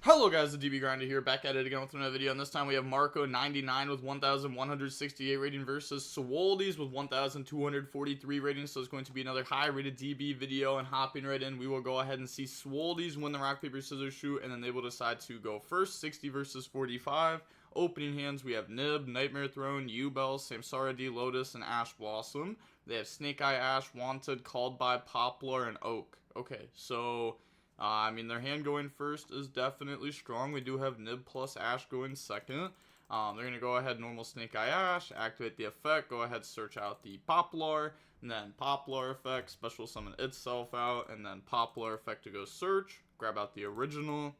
Hello guys, the DB Grinder here, back at it again with another video, and this time we have Marco 99 with 1,168 rating versus Swoldies with 1,243 rating, so it's going to be another high rated DB video, and hopping right in, we will go ahead and see Swoldies win the rock, paper, scissors, shoot, and then they will decide to go first, 60 versus 45. Opening hands, we have Nib, Nightmare Throne, Yubel, Samsara D, Lotus, and Ash Blossom. They have Snake Eye Ash, Wanted, Called by, Poplar, and Oak. Okay, so their hand going first is definitely strong. We do have Nib plus Ash going second. They're going to go ahead, normal Snake Eye Ash, activate the effect, go ahead, search out the Poplar, and then Poplar effect, special summon itself out, and then Poplar effect to go search, grab out the original,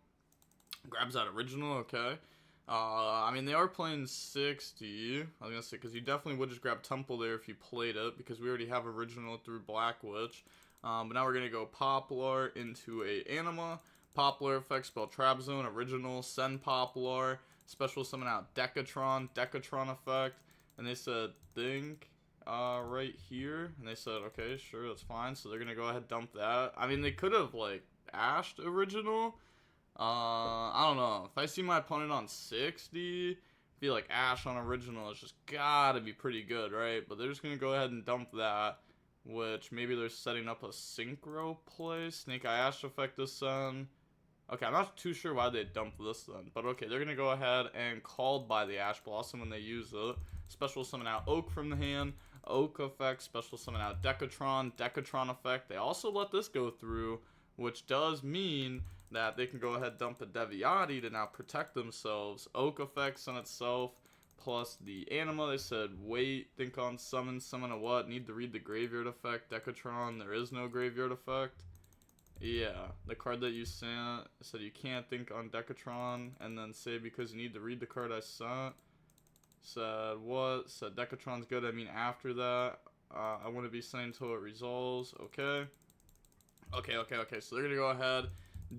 grabs out original, okay. They are playing 60, I was going to say, because you definitely would just grab Temple there if you played it, because we already have original through Black Witch. But now we're going to go Poplar into a Anima. Poplar effect, spell Trap Zone, original, send Poplar, special summon out Decatron effect. And they said, think, right here. And they said, okay, sure, that's fine. So they're going to go ahead and dump that. I mean, they could have, like, ashed original. I don't know. If I see my opponent on 60, I feel like Ash on original is just gotta be pretty good, right? But they're just going to go ahead and dump that. Which, maybe they're setting up a synchro play. Snake Eye Ash effect this then. Okay, I'm not too sure why they dumped this then. But okay, they're going to go ahead and Called by the Ash Blossom when they use it. Special summon out Oak from the hand. Oak effect, special summon out Decatron effect. They also let this go through, which does mean that they can go ahead and dump a Deviati to now protect themselves. Oak effects on itself. Plus the Anima, they said, wait, think on summon a what? Need to read the graveyard effect. Decatron, there is no graveyard effect. Yeah, the card that you sent said you can't think on Decatron, and then say because you need to read the card I sent. Said what? Said Decatron's good, I mean after that. I want to be sent until it resolves. Okay. Okay, so they're going to go ahead,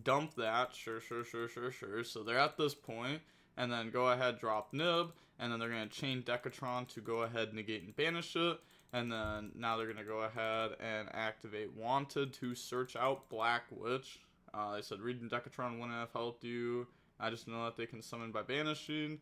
dump that. Sure. So they're at this point. And then go ahead, drop Nib, and then they're going to chain Decatron to go ahead, negate and banish it. And then now they're going to go ahead and activate Wanted to search out Black Witch. They said reading Decatron wouldn't have helped you. I just know that they can summon by banishing.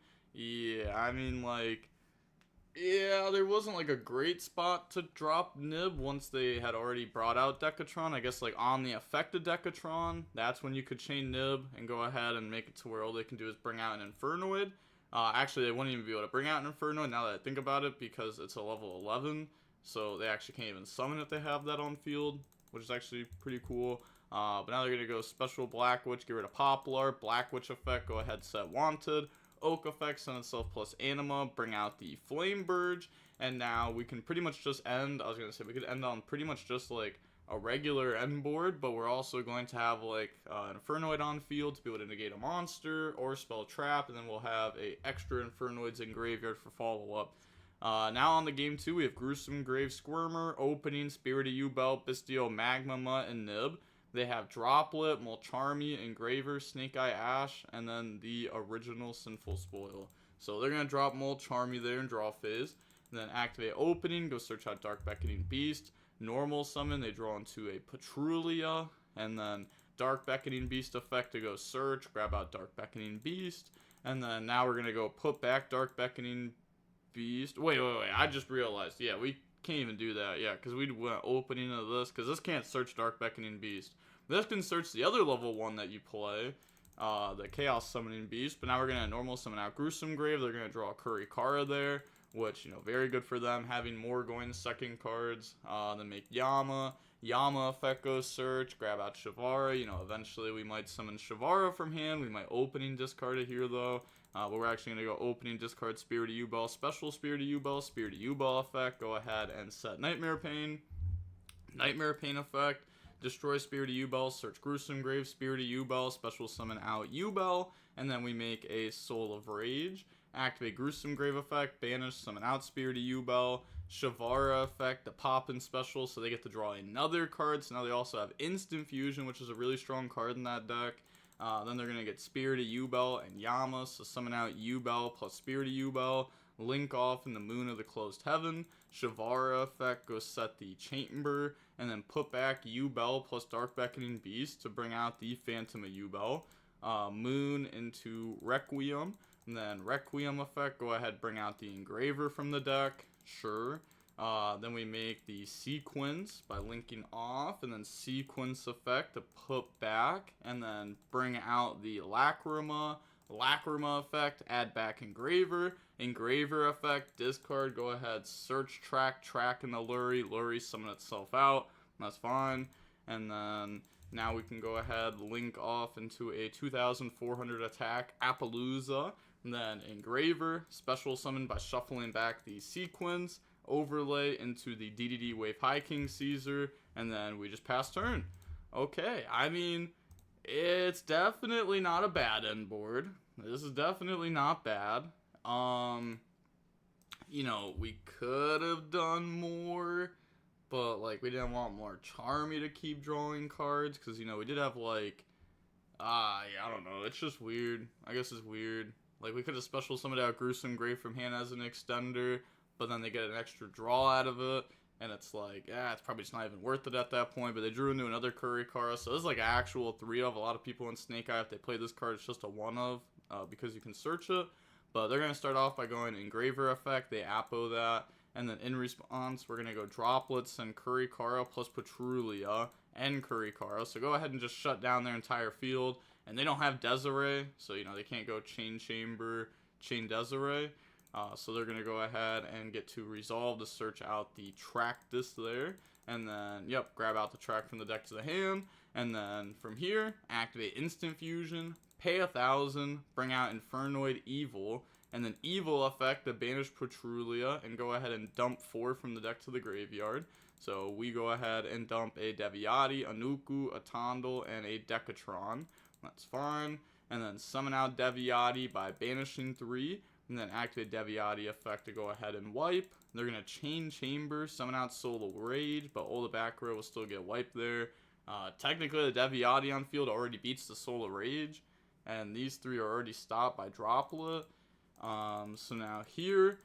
Yeah, there wasn't like a great spot to drop Nib once they had already brought out Decatron. I guess like on the affected Decatron, that's when you could chain Nib and go ahead and make it to where all they can do is bring out an Infernoid. Actually, they wouldn't even be able to bring out an Infernoid now that I think about it, because it's a level 11. So they actually can't even summon if they have that on field, which is actually pretty cool. But now they're going to go special Black Witch, get rid of Poplar, Black Witch effect, go ahead, set Wanted. Oak effect, send itself plus Anima, bring out the Flame Burge, and now we can pretty much just end, we could end on pretty much just like a regular end board, but we're also going to have like an Infernoid on field to be able to negate a monster or spell trap, and then we'll have a extra Infernoids in graveyard for follow-up. Now on the game 2, we have Gruesome Grave Squirmer, Opening, Spirit of Yubel, Bistio, Magma Mutt, and Nib. They have Droplet, Mulcharmy, Engraver, Snake Eye Ash, and then the original Sinful Spoil. So they're going to drop Mulcharmy there in draw phase. And then activate Opening, go search out Dark Beckoning Beast. Normal summon, they draw into a Patrulia. And then Dark Beckoning Beast effect to go search, grab out Dark Beckoning Beast. And then now we're going to go put back Dark Beckoning Beast. Wait, I just realized. Yeah, we can't even do that. Yeah, because we went Opening into this, because this can't search Dark Beckoning Beast. This can search the other level 1 that you play, the Chaos Summoning Beast, but now we're going to normal summon out Gruesome Grave. They're going to draw Kurikara there, which, very good for them, having more going second cards. Then make Yama effect goes search, grab out Shavara. Eventually we might summon Shavara from hand. We might Opening discard it here, though. But we're actually going to go Opening, discard Spirit of Yubel, special Spirit of Yubel effect. Go ahead and set Nightmare Pain effect. Destroy Spirit of Yubel, search Gruesome Grave, Spirit of Yubel, special summon out Yubel, and then we make a Soul of Rage. Activate Gruesome Grave effect, banish, summon out Spirit of Yubel, Shavara effect, the pop in special, so they get to draw another card. So now they also have Instant Fusion, which is a really strong card in that deck. Then they're going to get Spirit of Yubel and Yama, so summon out Yubel plus Spirit of Yubel. Link off in the Moon of the Closed Heaven. Shavara effect goes set the Chamber, and then put back Yubel plus Dark Beckoning Beast to bring out the Phantom of Yubel. Moon into Requiem, and then Requiem effect, go ahead, bring out the Engraver from the deck, sure. Then we make the Sequence by linking off, and then Sequence effect to put back, and then bring out the Lacrima effect, add back Engraver effect, discard, go ahead, search track in the Luri summon itself out, that's fine. And then now we can go ahead, link off into a 2400 attack Appaloosa, and then Engraver, special summon by shuffling back the Sequence, overlay into the DDD Wave High King Caesar, and then we just pass turn. Okay, I mean, it's definitely not a bad end board. This is definitely not bad. You know, we could have done more, but, like, we didn't want more Charmy to keep drawing cards, because, you know, we did have, like, yeah, I don't know, it's just weird. I guess it's weird. Like, we could have special summoned out Gruesome Grave from hand as an extender, but then they get an extra draw out of it, and it's like, it's probably just not even worth it at that point, but they drew into another Kurikara, so this is like an actual 3 of. A lot of people in Snake Eye, if they play this card, it's just a 1 of, because you can search it, but they're going to start off by going Engraver effect, they Appo that, and then in response, we're going to go Droplets and Kurikara plus Patrulia and Kurikara, so go ahead and just shut down their entire field, and they don't have Desiree, so, you know, they can't go Chain Chamber, Chain Desiree. So they're going to go ahead and get to resolve to search out the Tractus there. And then, yep, grab out the track from the deck to the hand. And then from here, activate Instant Fusion, pay 1,000, bring out Infernoid Evil. And then Evil effect to banish Patrulia and go ahead and dump 4 from the deck to the graveyard. So we go ahead and dump a Deviati, a Nuku, a Tondel, and a Decatron. That's fine. And then summon out Deviati by banishing 3. And then activate Deviati effect to go ahead and wipe. They're going to Chain Chamber, summon out Soul Rage, but all the back row will still get wiped there. Technically, the Deviati on field already beats the Soul Rage, and these 3 are already stopped by Droplet. So now here,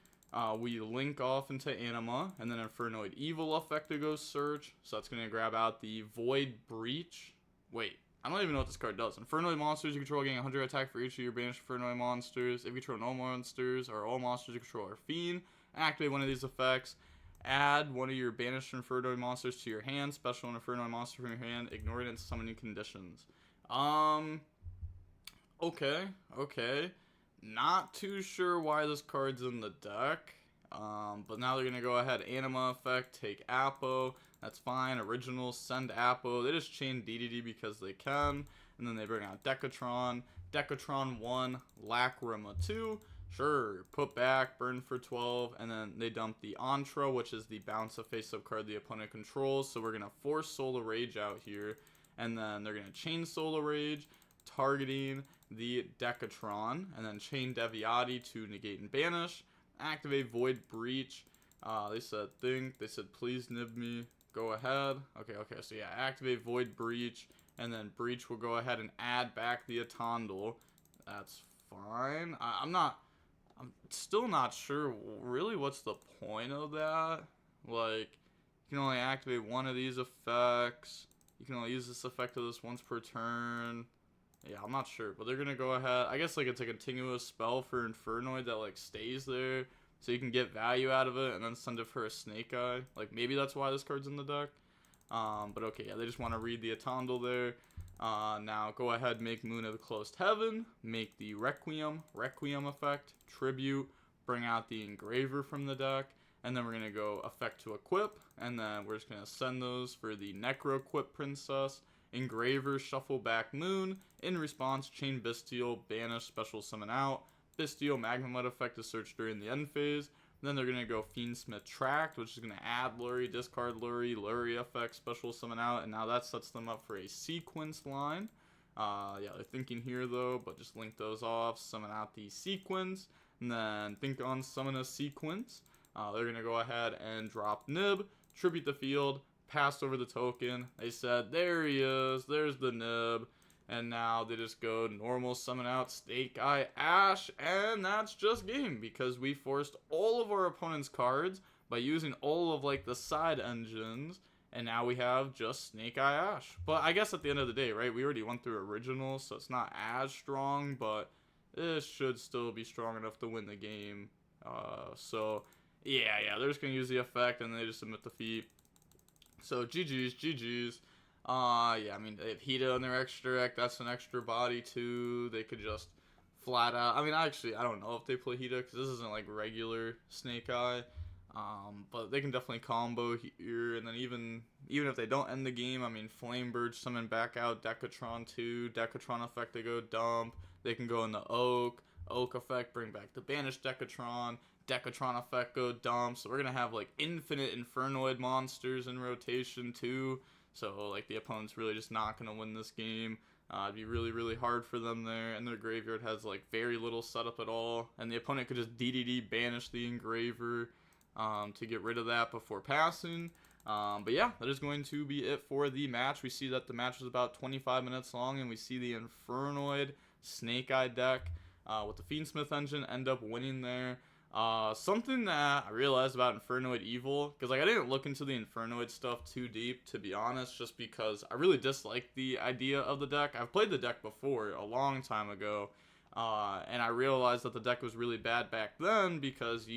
we link off into Anima, and then Infernoid Evil effect to go search. So that's going to grab out the Void Breach. Wait. I don't even know what this card does. Infernoid monsters you control gain 100 attack for each of your banished Infernoid monsters. If you control no monsters or all monsters you control are Fiend, activate one of these effects. Add one of your banished Infernoid monsters to your hand. Special an Infernoid monster from your hand. Ignore it in summoning conditions. Okay. Not too sure why this card's in the deck. But now they're going to go ahead. Anima effect, take Appo. That's fine. Original, send Appo. They just chain DDD because they can. And then they bring out Decatron. Decatron 1, Lacrima 2. Sure. Put back, burn for 12. And then they dump the Entra, which is the bounce a face-up card the opponent controls. So we're going to force Solar Rage out here. And then they're going to chain Solar Rage, targeting the Decatron. And then chain Deviati to negate and banish. Activate Void Breach. They said think. They said please nib me. Go ahead. Okay, so yeah, activate Void Breach, and then Breach will go ahead and add back the Atondel. That's fine. I'm still not sure really what's the point of that. Like, you can only activate one of these effects. You can only use this effect of this once per turn. Yeah, I'm not sure, but they're gonna go ahead. I guess like it's a continuous spell for Infernoid that like stays there. So you can get value out of it and then send it for a Snake Eye. Like, maybe that's why this card's in the deck. But okay, yeah, they just want to read the Atondel there. Now, go ahead, make Moon of the Closed Heaven. Make the Requiem effect. Tribute. Bring out the Engraver from the deck. And then we're going to go effect to equip. And then we're just going to send those for the Necro Equip Princess. Engraver, shuffle back Moon. In response, chain Bestial, banish, special summon out. Bestial Magma Mud effect to search during the end phase. Then they're going to go Fiendsmith Tract, which is going to add Luri, discard Luri effect, special summon out, and now that sets them up for a sequence line. Yeah, they're thinking here though, but just link those off, summon out the sequence, and then think on summon a sequence. They're going to go ahead and drop Nib, tribute the field, pass over the token. They said, there he is, there's the Nib. And now they just go normal summon out Snake Eye Ash, and that's just game, because we forced all of our opponent's cards by using all of like the side engines, And now we have just Snake Eye Ash. But I guess at the end of the day, right, we already went through originals, so it's not as strong, but it should still be strong enough to win the game. So, yeah, they're just going to use the effect, and they just submit defeat. So, GG's. Yeah, I mean, they have Hita on their extra deck. That's an extra body, too. They could just flat out... I mean, I don't know if they play Hita, because this isn't, like, regular Snake Eye. But they can definitely combo here, and then even if they don't end the game, I mean, Flamebird summon back out Decatron 2, Decatron effect, they go dump, they can go in the Oak effect, bring back the banished Decatron effect, go dump, so we're gonna have, like, infinite Infernoid monsters in rotation, too, so, like, the opponent's really just not gonna win this game. It'd be really, really hard for them there, and their graveyard has, like, very little setup at all, and the opponent could just DDD banish the Engraver, to get rid of that before passing. But yeah, that is going to be it for the match. We see that the match was about 25 minutes long, and we see the Infernoid Snake Eye deck with the Fiendsmith engine end up winning there. Something that I realized about Infernoid Evil, because like I didn't look into the Infernoid stuff too deep, to be honest, just because I really dislike the idea of the deck. I've played the deck before a long time ago, and I realized that the deck was really bad back then because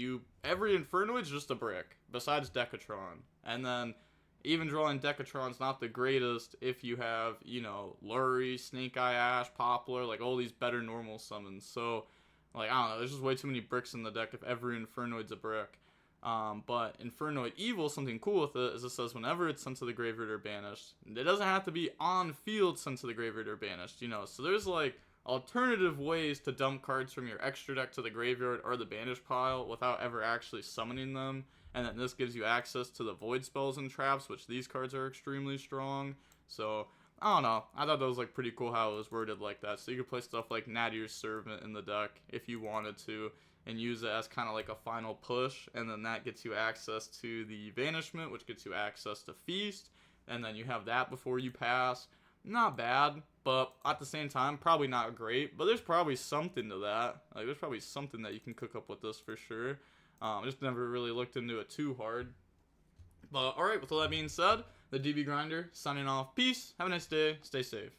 every Infernoid's just a brick, besides Decatron. And then, even drawing Decatron's not the greatest if you have, Lurie, Snake Eye Ash, Poplar, like all these better normal summons. So, like, I don't know, there's just way too many bricks in the deck if every Infernoid's a brick. But Infernoid Evil, something cool with it, is it says whenever it's sent to the graveyard or banished, it doesn't have to be on field sent to the graveyard or banished, So there's, like, alternative ways to dump cards from your extra deck to the graveyard or the banish pile without ever actually summoning them, and then this gives you access to the void spells and traps, which these cards are extremely strong. So I don't know, I thought that was like pretty cool how it was worded like that, so you could play stuff like Nadir's Servant in the deck if you wanted to and use it as kind of like a final push, and then that gets you access to the banishment, which gets you access to Feast, and then you have that before you pass. Not bad, but at the same time, probably not great. But there's probably something to that. Like, there's probably something that you can cook up with this for sure. Just never really looked into it too hard. But alright, with all that being said, the DB Grinder signing off. Peace. Have a nice day. Stay safe.